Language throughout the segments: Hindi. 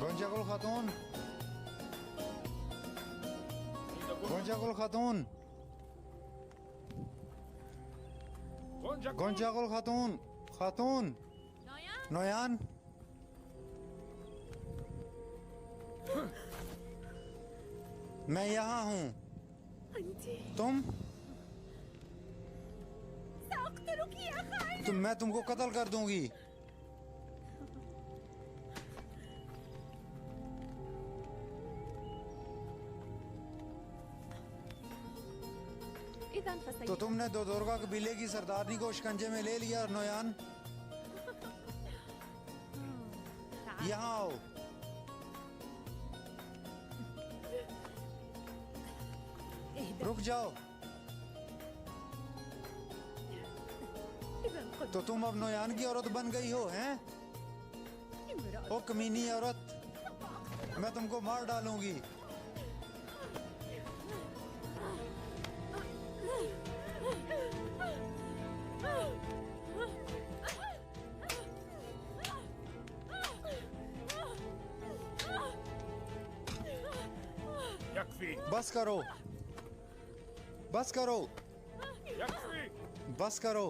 गोंजा गुल खातून, गोंजा गुल खातून, गोंजा गुल खातून, खातून नोयान। मैं यहाँ हूँ। तुम मैं तुमको कत्ल कर दूंगी। तो तुमने दोदोरगा कबीले की सरदारनी को शिकंजे में ले लिया। नोयान यहाँ आओ। रुक जाओ। तो तुम अब नोयान की औरत बन गई हो, हैं? ओ कमीनी औरत, मैं तुमको मार डालूंगी। बस करो, बस करो, बस करो।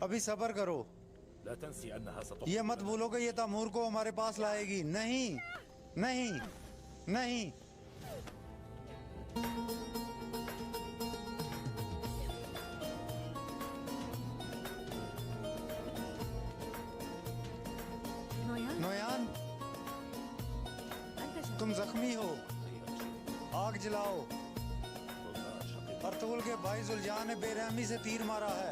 अभी सब्र करो। ये मत भूलो कि ये तैमूर को हमारे पास लाएगी। नहीं, नहीं, नहीं। नोयान, तुम जख्मी हो। आग जलाओ। अर्तुगरुल के भाई जुलजान ने बेरहमी से तीर मारा है।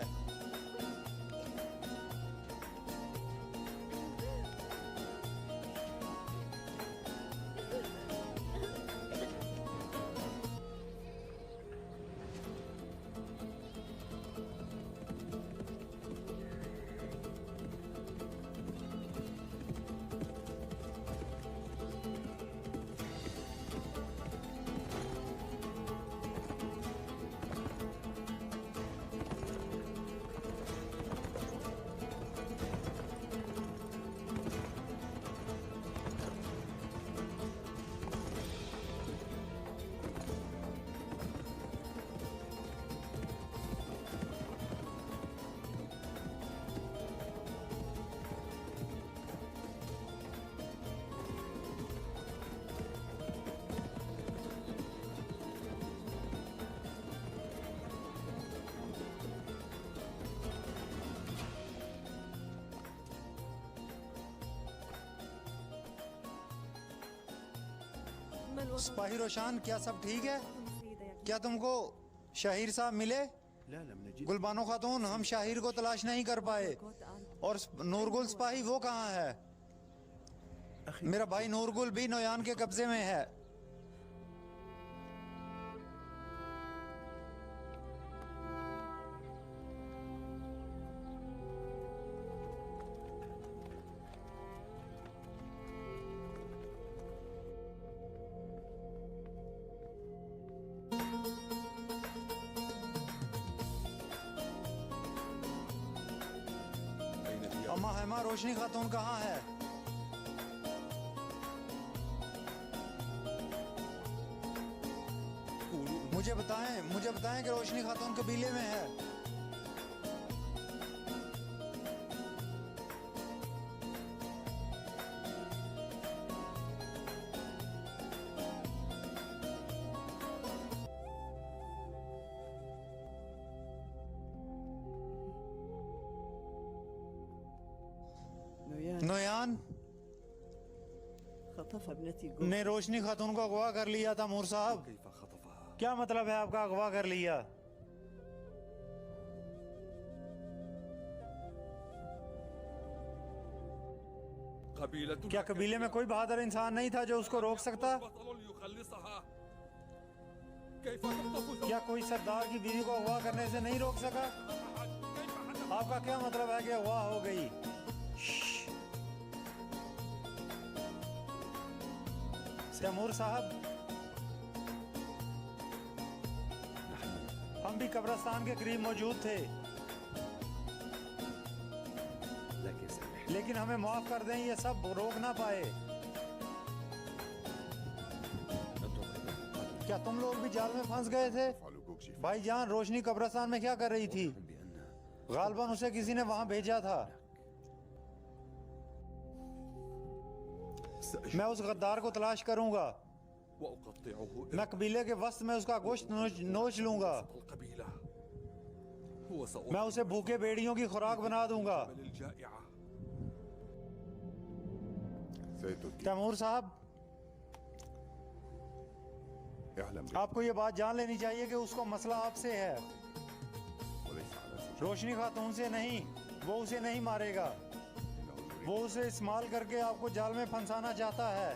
सिपाही रोशान, क्या सब ठीक है? क्या तुमको शाहिर साहब मिले? गुलबानो खातून, हम शाहिर को तलाश नहीं कर पाए। और नूरगुल सिपाही वो कहाँ है? मेरा भाई नूरगुल भी नोयान के कब्जे में है। अम्मा हेमा, रोशनी खातून कहाँ है? मुझे बताएं कि रोशनी खातून कबीले में है। नोयान ने रोशनी खातून को अगवा कर लिया था। मूर साहब, क्या मतलब है आपका अगवा कर लिया? क्या कबीले में कोई बहादुर इंसान नहीं था जो उसको रोक सकता? क्या कोई सरदार की बीवी को अगवा करने से नहीं रोक सका? आपका क्या मतलब है कि अगवा हो गई? तैमूर साहब, हम भी कब्रिस्तान के करीब मौजूद थे, लेकिन हमें माफ कर दें, ये सब रोक ना पाए। क्या तुम लोग भी जाल में फंस गए थे? भाईजान, रोशनी कब्रिस्तान में क्या कर रही थी? गालबन उसे किसी ने वहां भेजा था। मैं उस गद्दार को तलाश करूंगा। मैं कबीले के वस्त में उसका गोश्त नोच लूंगा। मैं उसे भूखे भेड़ियों की खुराक बना दूंगा। तैमूर साहब, आपको ये बात जान लेनी चाहिए कि उसको मसला आपसे है, रोशनी खातून से नहीं। वो उसे नहीं मारेगा। वो उसे इस्तेमाल करके आपको जाल में फंसाना चाहता है।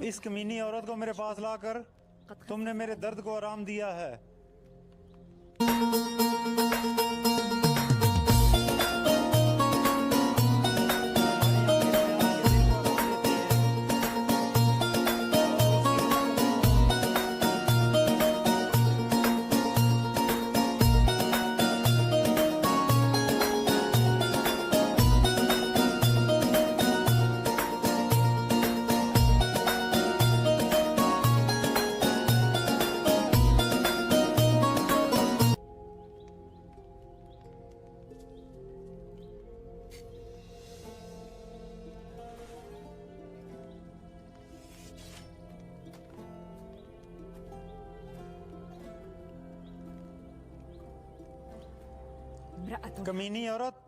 इस कमीनी औरत को मेरे पास लाकर तुमने मेरे दर्द को आराम दिया है। कमीनी औरत,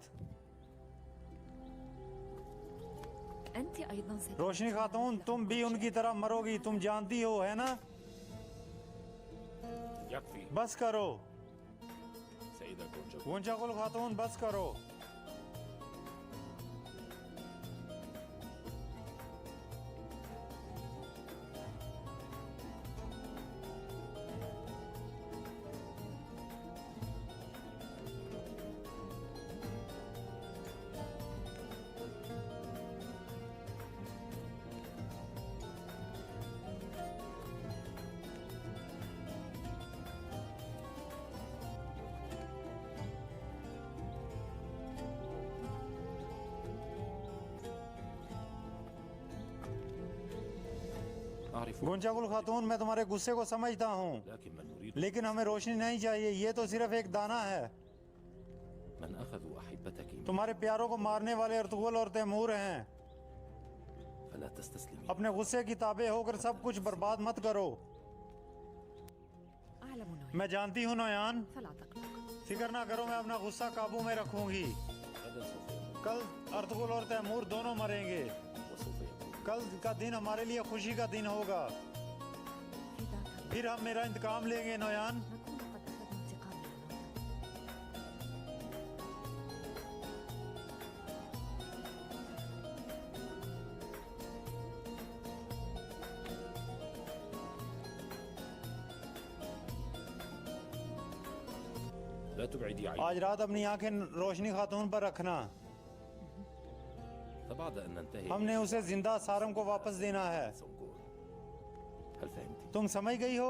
रोशनी खातून, तुम भी उनकी तरह मरोगी, तुम जानती हो, है ना? बस करो गुंजाकुल खातून, बस करो। गुंजाकुल खातून, मैं तुम्हारे गुस्से को समझता हूँ, लेकिन हमें रोशनी नहीं चाहिए। ये तो सिर्फ एक दाना है। तुम्हारे प्यारों को मारने वाले अर्तुगरुल और तैमूर हैं। अपने गुस्से की ताबे होकर सब कुछ बर्बाद मत करो। मैं जानती हूँ नोयान, फिक्र ना करो, मैं अपना गुस्सा काबू में रखूंगी। कल अर्तुगरुल और तैमूर दोनों मरेंगे। कल का दिन हमारे लिए खुशी का दिन होगा। फिर हम मेरा इंतकाम लेंगे नोयान। आज रात अपनी आंखें रोशनी खातून पर रखना। हमने उसे जिंदा सारम को वापस देना है। तुम समझ गई हो?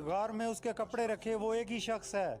गार में उसके कपड़े रखे, वो एक ही शख्स है।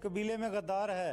कबीले में गद्दार है।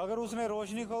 अगर उसने रोशनी को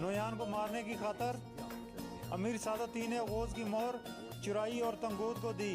नोयान को मारने की खातर अमीर सादुद्दीन ने गौस की मोहर चुराई और तंगूत को दी।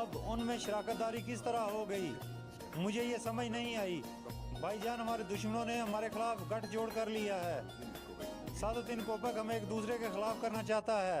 अब उनमें शराकतदारी किस तरह हो गई, मुझे ये समझ नहीं आई। भाईजान, हमारे दुश्मनों ने हमारे खिलाफ गठजोड़ कर लिया है। सादुद्दीन कोपक हमें एक दूसरे के खिलाफ करना चाहता है।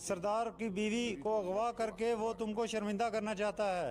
सरदार की बीवी को अगवा करके वो तुमको शर्मिंदा करना चाहता है।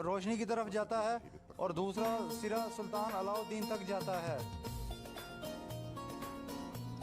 रोशनी की तरफ जाता है और दूसरा सिरा सुल्तान अलाउद्दीन तक जाता है।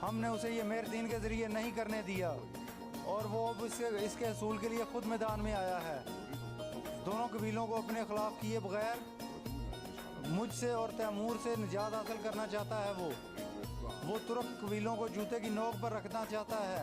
हमने उसे ये मेहर दीन के जरिए नहीं करने दिया और वो अब इसके असूल के लिए खुद मैदान में आया है। दोनों कबीलों को अपने खिलाफ किए बगैर मुझसे और तैमूर से निजात हासिल करना चाहता है। वो तुर्क कबीलों को जूते की नोक पर रखना चाहता है।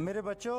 मेरे बच्चों,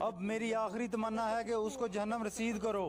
अब मेरी आखिरी तमन्ना है कि उसको जहन्नम रसीद करो।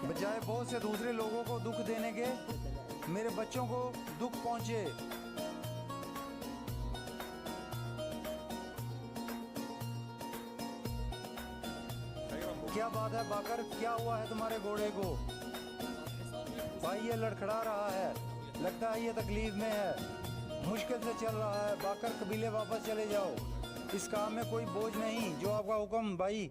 बजाय बहुत से दूसरे लोगों को दुख देने के, मेरे बच्चों को दुख पहुंचे। क्या बात है बाकर, क्या हुआ है तुम्हारे घोड़े को? भाई, ये लड़खड़ा रहा है, लगता है ये तकलीफ में है, मुश्किल से चल रहा है। बाकर, कबीले वापस चले जाओ, इस काम में कोई बोझ नहीं। जो आपका हुक्म। भाई,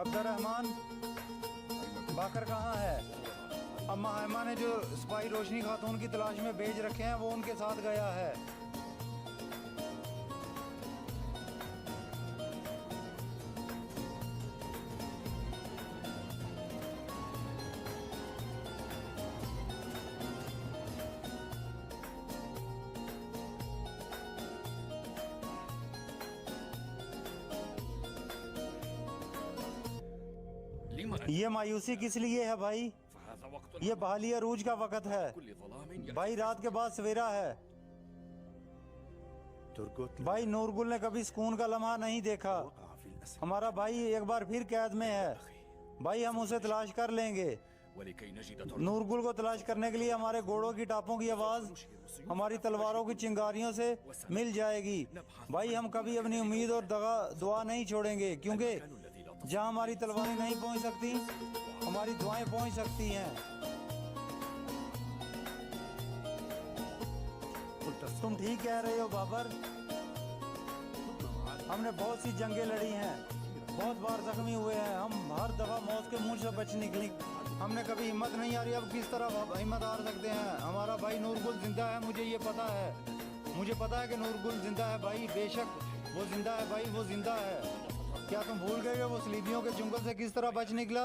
अब्दुर्रहमान, बाकर कहाँ है? अम्मा हैमा ने जो सिपाही रोशनी खातून की तलाश में भेज रखे हैं, वो उनके साथ गया है। ये मायूसी किस लिए है भाई? ये बहाली अरूज का वक्त है। भाई, रात के बाद सवेरा है। भाई, नूरगुल ने कभी सुकून का लम्हा नहीं देखा। हमारा भाई एक बार फिर कैद में है। भाई, हम उसे तलाश कर लेंगे। नूरगुल को तलाश करने के लिए हमारे घोड़ों की टापों की आवाज हमारी तलवारों की चिंगारियों से मिल जाएगी। भाई, हम कभी अपनी उम्मीद और दुआ नहीं छोड़ेंगे, क्योंकि जहाँ हमारी तलवारें नहीं पहुँच सकती, हमारी दुआएं पहुँच सकती हैं। तुम ठीक कह रहे हो बाबर। हमने बहुत सी जंगें लड़ी हैं, बहुत बार जख्मी हुए हैं। हम हर दफा मौत के मुंह से बच निकली। हमने कभी हिम्मत नहीं हारी। अब किस तरह हिम्मत हार सकते हैं? हमारा भाई नूरगुल जिंदा है, मुझे ये पता है। मुझे पता है कि नूरगुल जिंदा है भाई। बेशक वो जिंदा है भाई, वो जिंदा है। क्या तुम भूल गए वो सलीबियों के जंगल से किस तरह बच निकला?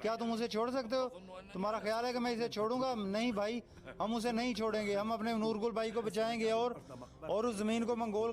क्या तुम उसे छोड़ सकते हो? तुम्हारा ख्याल है कि मैं इसे छोड़ूंगा? नहीं भाई, हम उसे नहीं छोड़ेंगे। हम अपने नूरगुल भाई को बचाएंगे और उस जमीन को मंगोल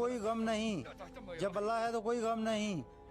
कोई गम नहीं, जब अल्लाह है तो कोई गम नहीं।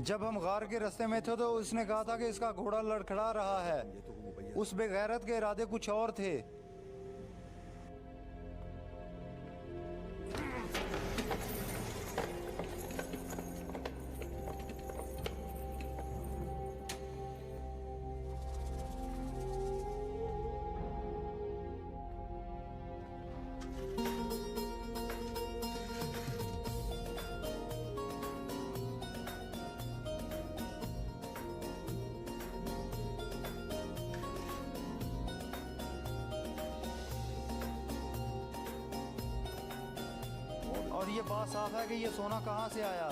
जब हम गार के रास्ते में थे तो उसने कहा था कि इसका घोड़ा लड़खड़ा रहा है। उस बेगैरत के इरादे कुछ और थे। और ये बात साफ है कि ये सोना कहाँ से आया।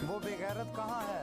वो बेगैरत कहाँ है?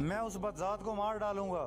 मैं उस बदजात को मार डालूंगा।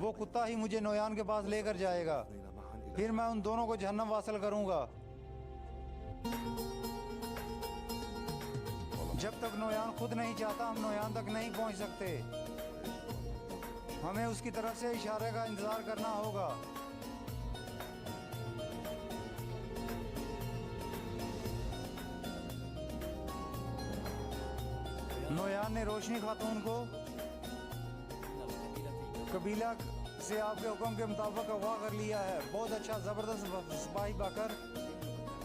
वो कुत्ता ही मुझे नोयान के पास लेकर जाएगा। फिर मैं उन दोनों को जहन्नम वासल करूंगा। जब तक नोयान खुद नहीं चाहता हम नोयान तक नहीं पहुंच सकते। हमें उसकी तरफ से इशारे का इंतजार करना होगा। नोयान ने रोशनी खातून को कबीला से आपके हुक्म के मुताबिक अगवा कर लिया है। बहुत अच्छा, जबरदस्त सिपाही बाकर।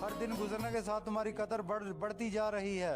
हर दिन गुजरने के साथ तुम्हारी कदर बढ़ती जा रही है।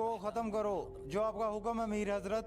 को खत्म करो। जो आपका हुक्म है अमीर हजरत।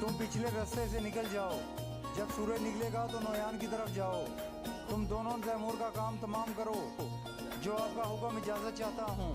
तुम पिछले रास्ते से निकल जाओ। जब सूरज निकलेगा तो नोयान की तरफ जाओ। तुम दोनों तैमूर का काम तमाम करो। जो आपका हुक्म इजाजत चाहता हूँ।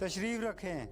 तशरीफ रखें,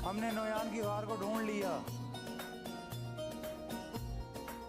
हमने नोयान की गार को ढूंढ लिया।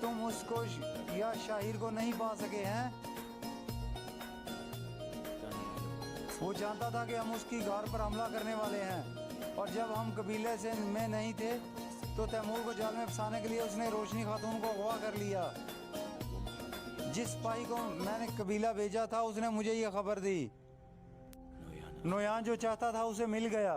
तुम उसको या शाहिर को नहीं पा सके हैं। वो जानता था कि हम उसकी गार पर हमला करने वाले हैं। और जब हम कबीले से में नहीं थे तो तैमूर को जाल में फंसाने के लिए उसने रोशनी खातून को अगवा कर लिया। जिस सिपाही को मैंने कबीला भेजा था उसने मुझे ये खबर दी। नोयान जो चाहता था उसे मिल गया।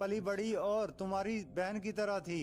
पली बड़ी और तुम्हारी बहन की तरह थी।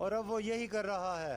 और अब वो यही कर रहा है।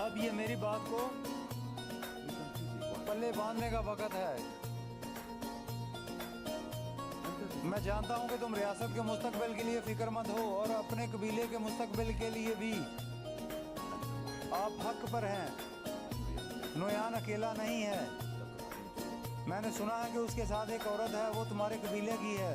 अब ये मेरी बात को पल्ले बांधने का वक्त है। मैं जानता हूँ कि तुम रियासत के मुस्तकबिल के लिए फिक्रमंद हो और अपने कबीले के मुस्तकबिल के लिए भी। आप हक पर हैं। नोयान अकेला नहीं है। मैंने सुना है कि उसके साथ एक औरत है, वो तुम्हारे कबीले की है।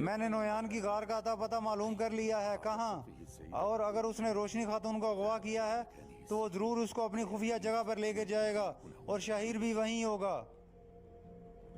मैंने नोयान की गार का अता पता मालूम कर लिया है। कहाँ? और अगर उसने रोशनी खातून को अगवा किया है तो वो जरूर उसको अपनी खुफिया जगह पर लेके जाएगा और शाहिर भी वहीं होगा।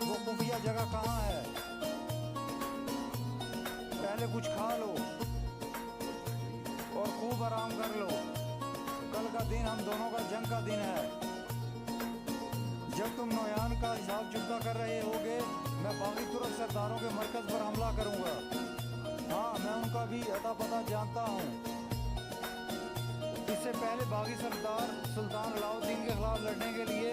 वो खुफिया जगह कहाँ है? पहले कुछ खा लो और खूब आराम कर लो। कल का दिन हम दोनों का जंग का दिन है। जब तुम नोयान का हिसाब चुकता कर रहे होगे मैं बागी तुर्क सरदारों के मरकज पर हमला करूंगा। हाँ, मैं उनका भी अता पता जानता हूँ। इससे पहले बागी सरदार सुल्तान अलाउद्दीन के खिलाफ लड़ने के लिए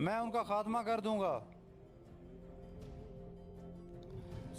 मैं उनका खात्मा कर दूंगा।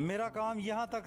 मेरा काम यहाँ तक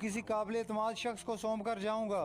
किसी काबिल एतमाद शख्स को सौंप कर जाऊंगा।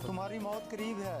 तुम्हारी मौत करीब है।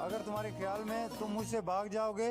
अगर तुम्हारे ख्याल में तुम मुझसे भाग जाओगे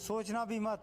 सोचना भी मत।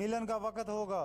मिलन का वक्त होगा।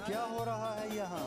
क्या हो रहा है यहाँ?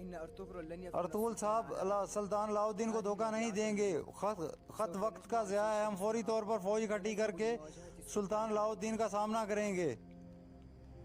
अर्तुगरुल साहब, सुल्तान अलाउद्दीन को धोखा नहीं देंगे। खत वक्त का ज़िया है। हम फौरी तौर पर फौज इकट्ठी करके सुल्तान अलाउद्दीन का सामना करेंगे।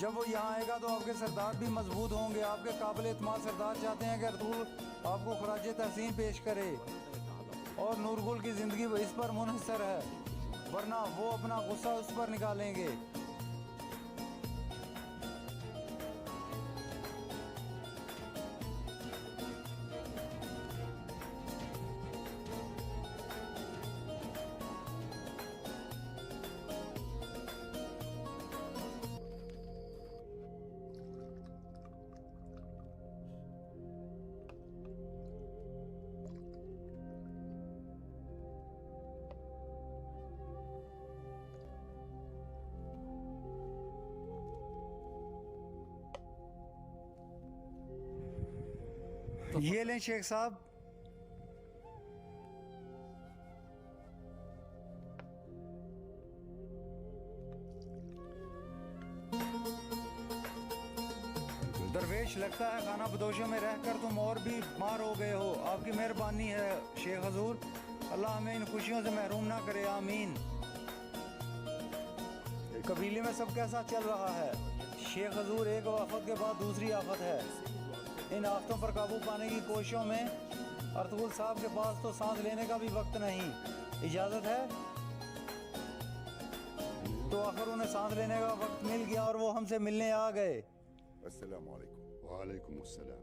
जब वो यहाँ आएगा तो आपके सरदार भी मजबूत होंगे। आपके काबिल एतमाद सरदार चाहते हैं कि अर्तुगरुल आपको खराज तहसीन पेश करे और नूरगुल की जिंदगी इस पर मुनहसर है, वरना वो अपना गुस्सा उस पर निकालेंगे। ये लें शेख साहब। दरवेश, लगता है खाना बदोशों में रहकर तुम और भी मार हो गए हो। आपकी मेहरबानी है शेख हजूर। अल्लाह हमें इन खुशियों से महरूम ना करे, आमीन। कबीले में सब कैसा चल रहा है शेख हजूर? एक आफत के बाद दूसरी आफत है। इन आफतों पर काबू पाने की कोशिशों में अर्तुगरुल साहब के पास तो सांस लेने का भी वक्त नहीं। इजाज़त है? तो आखिर उन्हें सांस लेने का वक्त मिल गया और वो हमसे मिलने आ गए। अस्सलाम वालेकुम। वालेकुम अस्सलाम।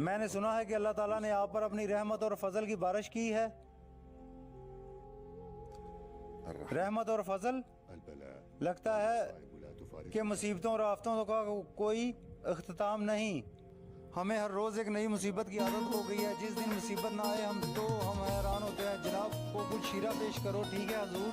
मैंने सुना है कि अल्लाह ताला ने आप पर अपनी रहमत और फजल की बारिश की है। रहमत और फजल, लगता है कि मुसीबतों और आफतों का कोई इख्तिताम नहीं। हमें हर रोज़ एक नई मुसीबत की आदत हो गई है। जिस दिन मुसीबत ना आए हम हैरान होते हैं। जनाब को कुछ शीरा पेश करो। ठीक है हजूर।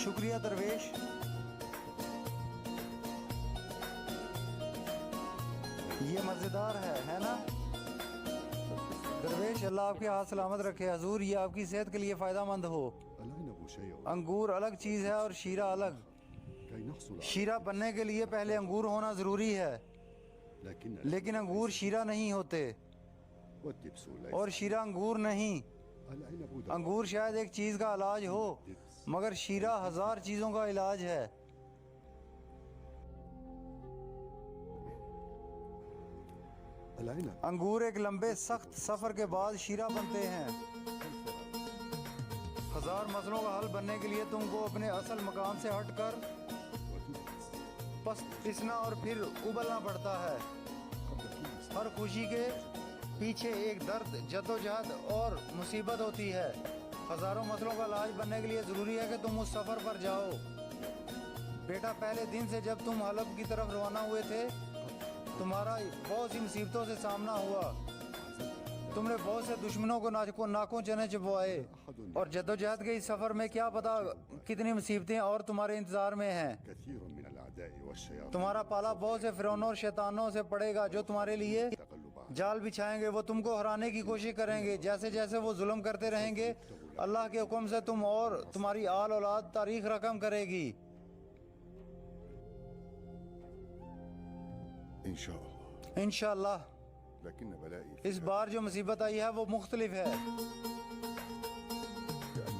शुक्रिया दरवेश। ये मज़ेदार है ना दरवेश? अल्लाह आपके हाथ सलामत रखे हजूर। ये आपकी सेहत के लिए फ़ायदेमंद हो। अंगूर अलग चीज़ है और शीरा अलग। शीरा बनने के लिए पहले अंगूर होना ज़रूरी है, लेकिन अंगूर शीरा नहीं होते और शीरा अंगूर नहीं। अंगूर शायद एक चीज़ का इलाज हो, मगर शीरा 1000 चीज़ों का इलाज है। अंगूर एक लंबे सख्त सफर के बाद शीरा बनते हैं। 1000 मसलों का हल बनने के लिए तुमको अपने असल मकाम से हटकर पिसना और फिर उबलना पड़ता है। हर खुशी के पीछे एक दर्द, जद्दोजहद और मुसीबत होती है। हजारों मसलों का इलाज बनने के लिए ज़रूरी है कि तुम उस सफ़र पर जाओ। बेटा, पहले दिन से जब तुम हलब की तरफ रवाना हुए थे, तुम्हारा बहुत सी मुसीबतों से सामना हुआ। तुमने बहुत से दुश्मनों को नाकों चने चबवाए और जद्दोजहद के इस सफ़र में क्या पता कितनी मुसीबतें और तुम्हारे इंतज़ार में हैं। तुम्हारा पाला बहुत से फिरौनों और शैतानों से पड़ेगा जो तुम्हारे लिए जाल बिछाएंगे। वो तुमको हराने की कोशिश करेंगे। जैसे जैसे वो जुल्म करते रहेंगे, अल्लाह के हुक्म से तुम और तुम्हारी आल औलाद तारीख रकम करेगी। इंशाअल्लाह। इस बार जो मुसीबत आई है वो मुख्तलिफ है।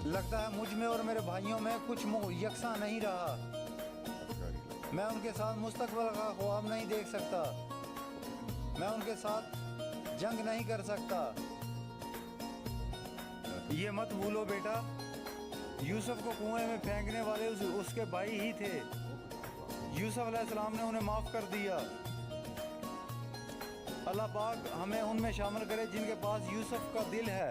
लगता है मुझ में और मेरे भाइयों में कुछ यकसा नहीं रहा। मैं उनके साथ मुस्तकबिल का ख्वाब नहीं देख सकता। मैं उनके साथ जंग नहीं कर सकता। ये मत भूलो बेटा, यूसुफ को कुएं में फेंकने वाले उसके भाई ही थे। यूसुफ अलैहिस्सलाम ने उन्हें माफ़ कर दिया। अल्लाह पाक हमें उनमें शामिल करे जिनके पास यूसुफ का दिल है।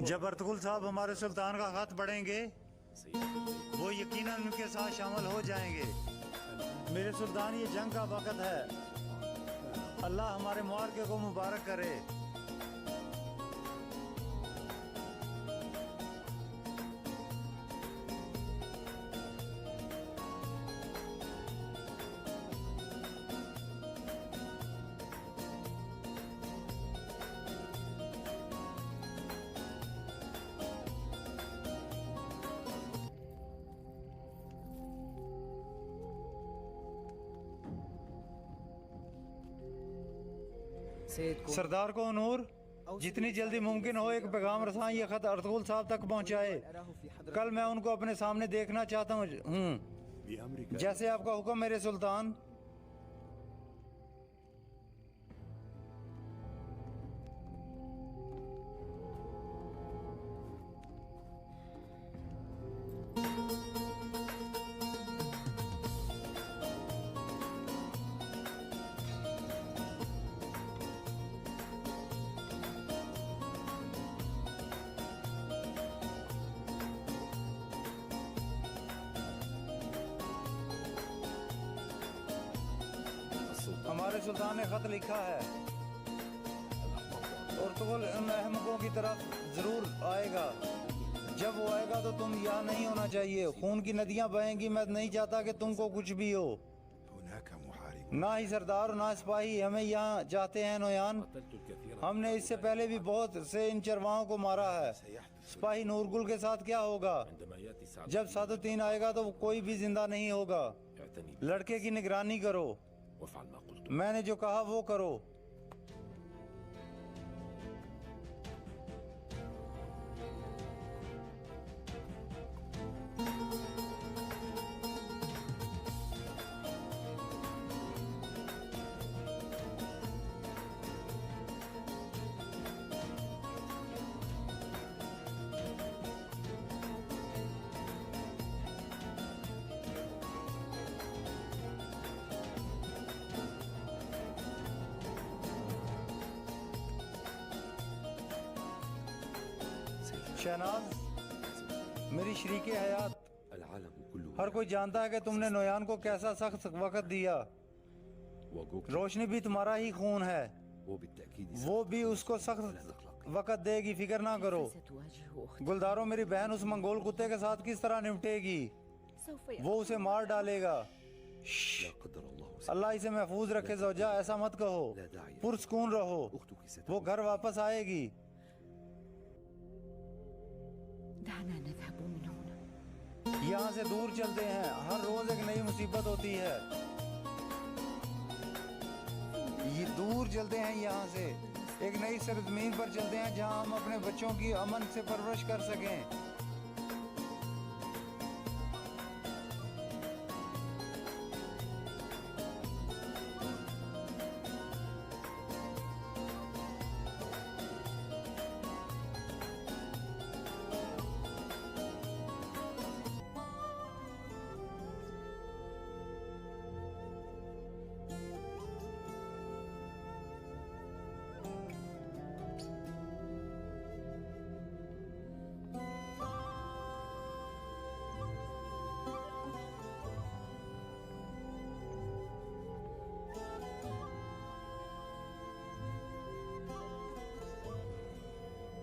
जब अर्तुगरुल साहब हमारे सुल्तान का खत पढ़ेंगे वो यकीनन उनके साथ शामिल हो जाएंगे। मेरे सुल्तान, ये जंग का वक्त है। अल्लाह हमारे मुआरके को मुबारक करे। सरदार को नूर, जितनी जल्दी मुमकिन हो एक पैगाम रसां ये खत अर्तुगरुल साहब तक पहुंचाए। कल मैं उनको अपने सामने देखना चाहता हूँ। जैसे आपका हुक्म मेरे सुल्तान। हमारे सुल्तान ने खत लिखा है अर्तुगरुल उन अहमकों की तरफ जरूर आएगा। जब वो आएगा तो तुम यहाँ नहीं होना चाहिए। खून की नदियाँ बहेंगी। मैं नहीं चाहता कि तुमको कुछ भी हो। ना ही सरदार ना सिपाही हमें यहाँ चाहते हैं नोयान। हमने इससे पहले भी बहुत से इन चरवाहों को मारा है। सिपाही नूरगुल के साथ क्या होगा? जब सादुद्दीन आएगा तो कोई भी जिंदा नहीं होगा। लड़के की निगरानी करो। मैंने जो कहा वो करो। शहनाज, मेरी शरीके हयात, हर कोई जानता है कि तुमने नोयान को कैसा सख्त वक्त दिया। रोशनी भी तुम्हारा ही खून है। वो भी उसको सख्त वक्त देगी, फिक्र ना करो। गुलदारों, मेरी बहन उस मंगोल कुत्ते के साथ किस तरह निपटेगी? वो उसे मार डालेगा। अल्लाह इसे महफूज रखे। ज़ौजा, ऐसा मत कहो। पुरसकून रहो। वो घर वापस आएगी। यहाँ से दूर चलते हैं। हर रोज एक नई मुसीबत होती है। ये दूर चलते हैं यहाँ से। एक नई सरजमीन पर चलते हैं जहाँ हम अपने बच्चों की अमन से परवरिश कर सकें।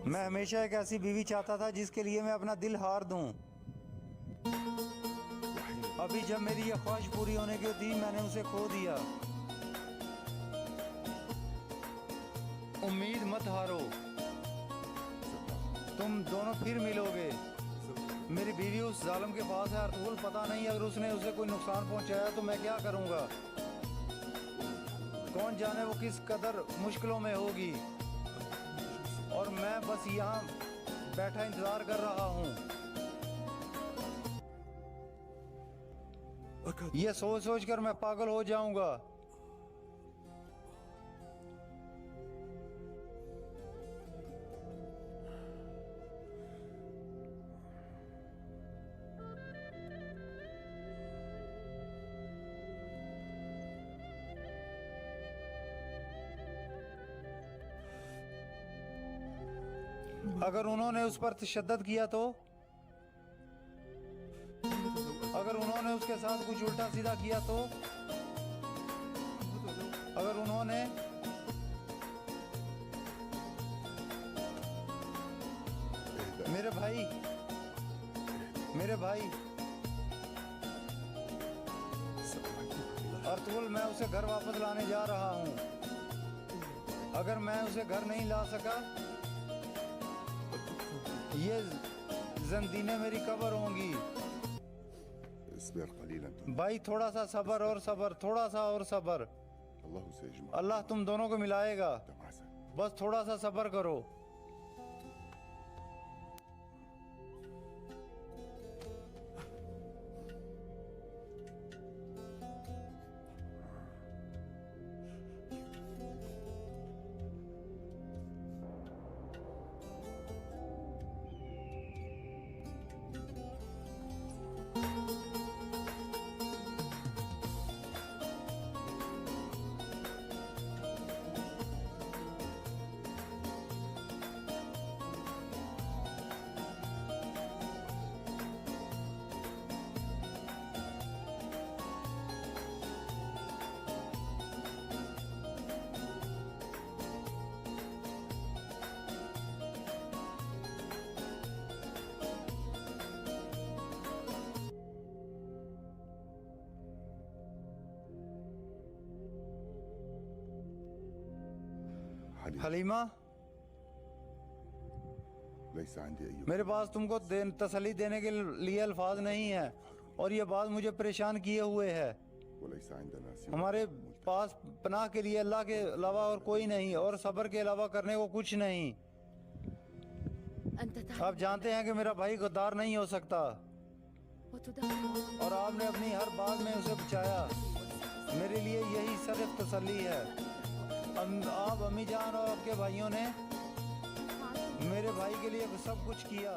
मैं हमेशा एक ऐसी बीवी चाहता था जिसके लिए मैं अपना दिल हार दूं। अभी जब मेरी ये ख्वाहिश पूरी होने की थी मैंने उसे खो दिया। उम्मीद मत हारो, तुम दोनों फिर मिलोगे। मेरी बीवी उस जालिम के पास है अर्तुगरुल, पता नहीं अगर उसने उसे कोई नुकसान पहुंचाया तो मैं क्या करूंगा। कौन जाने वो किस कदर मुश्किलों में होगी, और मैं बस यहाँ बैठा इंतजार कर रहा हूँ। ये सोच सोच कर मैं पागल हो जाऊंगा। अगर उन्होंने उस पर तशद्दुद किया तो, अगर उन्होंने उसके साथ कुछ उल्टा सीधा किया तो, अगर उन्होंने मेरे भाई अर्तुगरुल, मैं उसे घर वापस लाने जा रहा हूँ। अगर मैं उसे घर नहीं ला सका, ये ज़ंदीनें मेरी कब्र होंगी। भाई थोड़ा सा सब्र और सब्र, थोड़ा सा और सब्र। अल्लाह तुम दोनों को मिलाएगा, बस थोड़ा सा सब्र करो। हलीमा, मेरे पास तुमको तसल्ली देने के लिए अल्फाज नहीं है, और ये बात मुझे परेशान किए हुए है। हमारे पास पनाह के लिए अल्लाह के अलावा और कोई नहीं, और सब्र के अलावा करने को कुछ नहीं। आप जानते हैं कि मेरा भाई गद्दार नहीं हो सकता, और आपने अपनी हर बात में उसे बचाया। मेरे लिए यही सिर्फ तसल्ली है। आप, अम्मी जान और आपके भाइयों ने मेरे भाई के लिए सब कुछ किया।